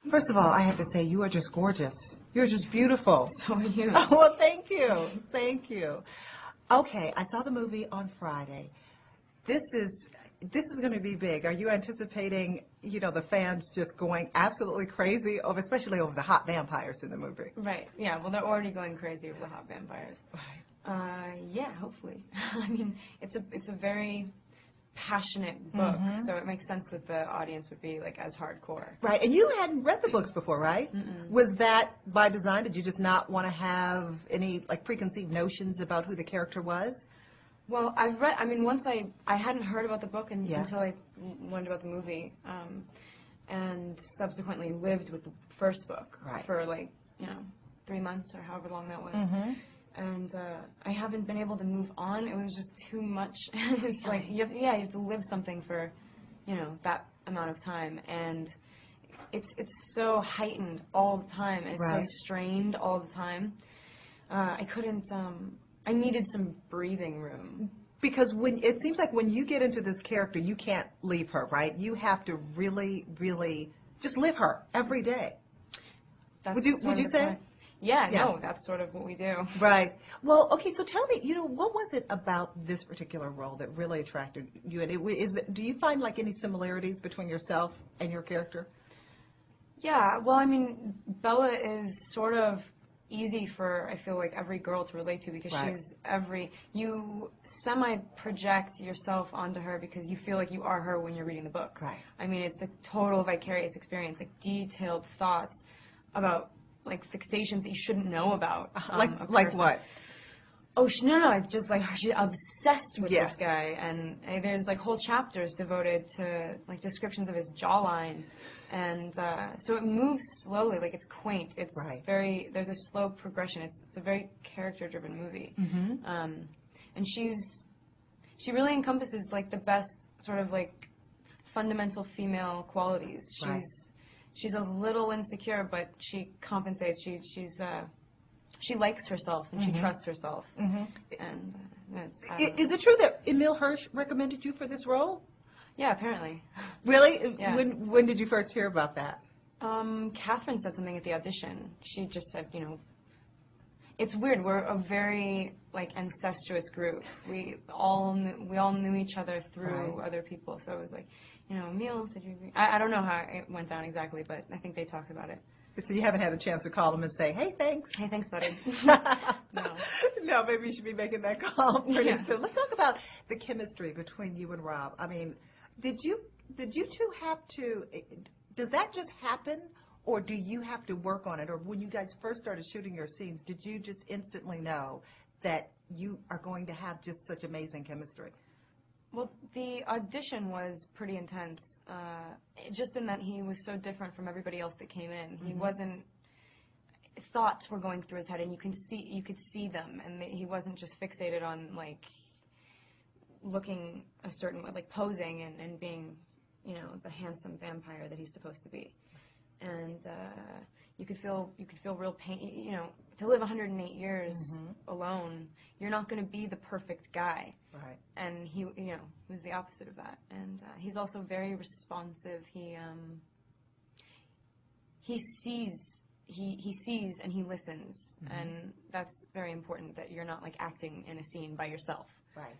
First of all, I have to say, you are just gorgeous. You're just beautiful. So are you. Oh, well, thank you. Thank you. Okay, I saw the movie on Friday. This is going to be big. Are you anticipating, the fans just going absolutely crazy, especially over the hot vampires in the movie? Right. Yeah. Well, they're already going crazy over the hot vampires. Right. Yeah. Hopefully. I mean, it's a very passionate book, so it makes sense that the audience would be like as hardcore. Right. And you hadn't read the books before, right? Mm-mm. Was that by design? Did you just not want to have any preconceived notions about who the character was? Well, once I hadn't heard about the book until I learned about the movie, and subsequently lived with the first book for 3 months or however long that was. Mm-hmm. And I haven't been able to move on. It was just too much. It's like you have to live something for, that amount of time, and it's so heightened all the time. And it's so strained all the time. I couldn't. I needed some breathing room. Because it seems like when you get into this character, you can't leave her, right? You have to really, really just live her every day. Would you say? Yeah, no, that's sort of what we do. Right. Well, okay, so tell me, what was it about this particular role that really attracted you? And do you find any similarities between yourself and your character? Yeah, well, Bella is sort of easy for, I feel like, every girl to relate to, because you semi-project yourself onto her because you feel like you are her when you're reading the book. Right. It's a total vicarious experience, detailed thoughts about fixations that you shouldn't know about. Like what? Oh, no, it's just she's obsessed with this guy, and there's whole chapters devoted to descriptions of his jawline, and so it moves slowly, it's quaint. It's there's a slow progression. It's a very character-driven movie, and she really encompasses the best sort of fundamental female qualities. She's a little insecure, but she compensates. She likes herself, and she trusts herself. And is it true that Emile Hirsch recommended you for this role? Yeah, apparently. Really? Yeah. When did you first hear about that? Catherine said something at the audition. She just said, it's weird. We're a very incestuous group. We all knew each other through other people. So it was Emile said you. I don't know how it went down exactly, but I think they talked about it. So you haven't had a chance to call them and say, "Hey, thanks." Hey, thanks, buddy. No. No, maybe you should be making that call pretty soon. Let's talk about the chemistry between you and Rob. Did you two have to? Does that just happen, or do you have to work on it? Or when you guys first started shooting your scenes, did you just instantly know that you are going to have just such amazing chemistry? Well, the audition was pretty intense, just in that he was so different from everybody else that came in. He wasn't. Thoughts were going through his head, and you could see them, and he wasn't just fixated on looking a certain way, posing and being, the handsome vampire that he's supposed to be. And you could feel real pain. To live 108 years alone, you're not going to be the perfect guy. Right. And he was the opposite of that. And he's also very responsive. He sees and he listens, and that's very important. That you're not acting in a scene by yourself. Right.